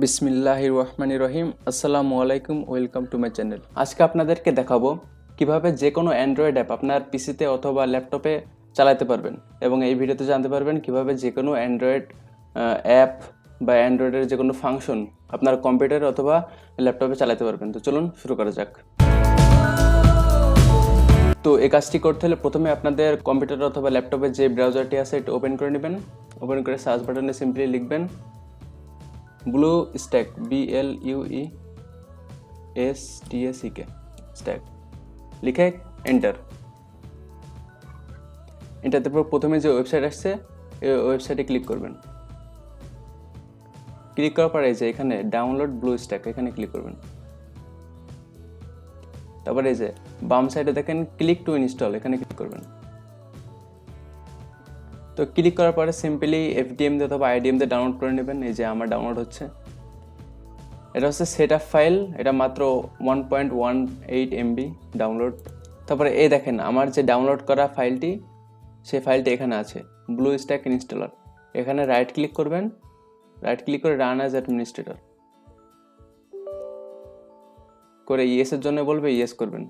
বিসমিল্লাহির রহমানির রহিম। আসসালামু আলাইকুম, ওয়েলকাম টু মাই চ্যানেল। আজকে আপনাদেরকে দেখাবো কিভাবে যে কোনো অ্যান্ড্রয়েড অ্যাপ আপনার পিসিতে অথবা ল্যাপটপে চালাতে পারবেন, এবং এই ভিডিওতে জানতে পারবেন কিভাবে যে কোনো অ্যান্ড্রয়েড অ্যাপ বা অ্যান্ড্রয়েডের যে কোনো ফাংশন আপনার কম্পিউটার অথবা ল্যাপটপে চালাতে পারবেন। তো চলুন শুরু করা যাক। তো এই কাজটি করতে হলে প্রথমে আপনাদের কম্পিউটার অথবা ল্যাপটপে যে ব্রাউজারটি আছে এটা ওপেন করে নেবেন। ওপেন করে সার্চ বাটনে সিম্পলি লিখবেন ব্লু স্ট্যাক, BLUESTACK স্ট্যাক, লিখে এন্টার দেওয়ার পর প্রথমে যে ওয়েবসাইট আসছে এই ওয়েবসাইটে ক্লিক করবেন। ক্লিক করার পরে যে এখানে ডাউনলোড ব্লু স্ট্যাক, এখানে ক্লিক করবেন। তারপরে এই যে বাম সাইডে দেখেন ক্লিক টু ইনস্টল, এখানে ক্লিক করবেন। তো ক্লিক করার পরে সিম্পলি FDM দিয়ে অথবা IDM দিয়ে ডাউনলোড করে নেবেন। এই যে আমার ডাউনলোড হচ্ছে, এটা হচ্ছে সেট আপ ফাইল, এটা মাত্র 1.18 MB ডাউনলোড। তারপরে এই দেখেন আমার যে ডাউনলোড করা ফাইলটি, সেই ফাইলটি এখানে আছে, ব্লু স্ট্যাক ইনস্টলার। এখানে রাইট ক্লিক করবেন, রাইট ক্লিক করে রান অ্যাজ অ্যাডমিনিস্ট্রেটর করে ইয়েস এর জন্য বলবে, ইয়েস করবেন।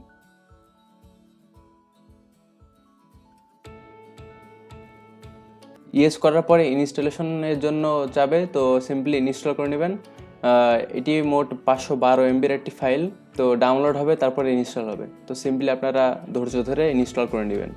ইয়েস করার পরে ইনস্টলেশনের জন্য যাবে, তো সিম্পলি ইনস্টল করে নেবেন। এটি মোট 512 MBর একটি ফাইল, তো ডাউনলোড হবে তারপরে ইনস্টল হবে। তো সিম্পলি আপনারা ধৈর্য ধরে ইনস্টল করে নেবেন।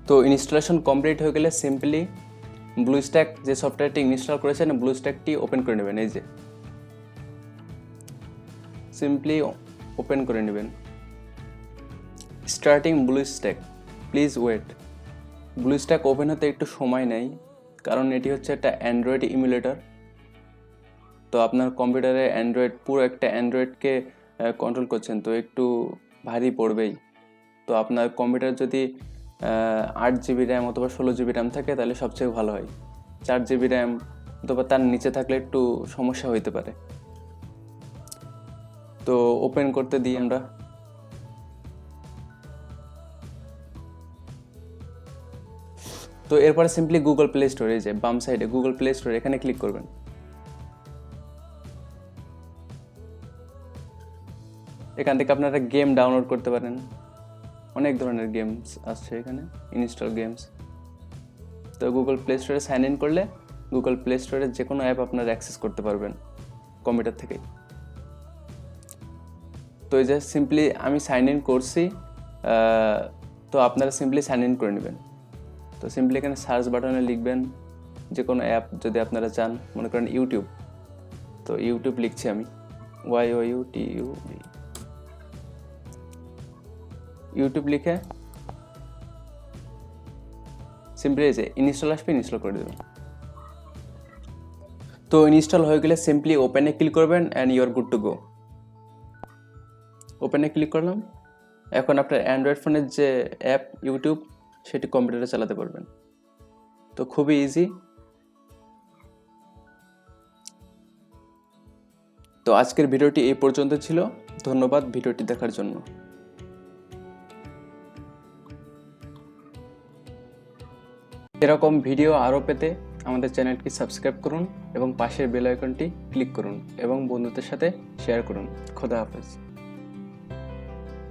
তো ইনস্টলেশন কমপ্লিট হয়ে গেলে সিম্পলি ব্লু স্ট্যাক যে সফটওয়্যারটি ইনস্টল করেছেন ব্লু স্ট্যাকটি ওপেন করে নেবেন। এই যে সিম্পলি ওপেন করে নেবেন। Starting BlueStacks, please wait. BlueStacks open হতে একটু সময় নেয়, কারণ এটি হচ্ছে একটা অ্যান্ড্রয়েড ইমুলেটর। তো আপনার কম্পিউটারে অ্যান্ড্রয়েড, পুরো একটা অ্যান্ড্রয়েডকে কন্ট্রোল করছেন, তো একটু ভারী পড়বেই। তো আপনার কম্পিউটার যদি 8 GB র্যাম অথবা 16 GB র্যাম থাকে তাহলে সবচেয়ে ভালো হয়। 4 GB র্যাম অথবা তার নিচে থাকলে একটু সমস্যা হইতে পারে। তো ওপেন করতে দিই আমরা। তো এরপরে সিম্পলি গুগল প্লে স্টোর, এই যে বাম সাইডে গুগল প্লে স্টোর, এখানে ক্লিক করবেন। এখান থেকে আপনারা গেম ডাউনলোড করতে পারেন, অনেক ধরনের গেমস আসছে এখানে, ইনস্টল গেমস। তো গুগল প্লে স্টোরে সাইন ইন করলে গুগল প্লে স্টোরে যে কোনো অ্যাপ আপনারা অ্যাক্সেস করতে পারবেন কম্পিউটার থেকেই। তো এই যে সিম্পলি আমি সাইন ইন করছি, তো আপনারা সিম্পলি সাইন ইন করে নেবেন। তো সিম্পলি এখানে সার্চ বাটনে লিখবেন যে কোনো অ্যাপ যদি আপনারা চান, মনে করেন ইউটিউব, তো ইউটিউব লিখছি আমি, YOUTUB, ইউটিউব লিখে সিম্পলি এই যে ইনস্টল আসবে, ইনস্টল করে দেবেন। তো ইনস্টল হয়ে গেলে সিম্পলি ওপেনে ক্লিক করবেন and you are good to go. ওপেনে ক্লিক করলাম, এখন আপনার অ্যান্ড্রয়েড ফোনের যে অ্যাপ ইউটিউব সেটি কম্পিউটারে চালাতে পারবেন। তো খুবই ইজি। তো আজকের ভিডিওটি এই পর্যন্ত ছিল। ধন্যবাদ ভিডিওটি দেখার জন্য। এরকম ভিডিও আরও পেতে আমাদের চ্যানেলটি সাবস্ক্রাইব করুন এবং পাশের বেল আইকনটি ক্লিক করুন এবং বন্ধুদের সাথে শেয়ার করুন। খোদা হাফেজ।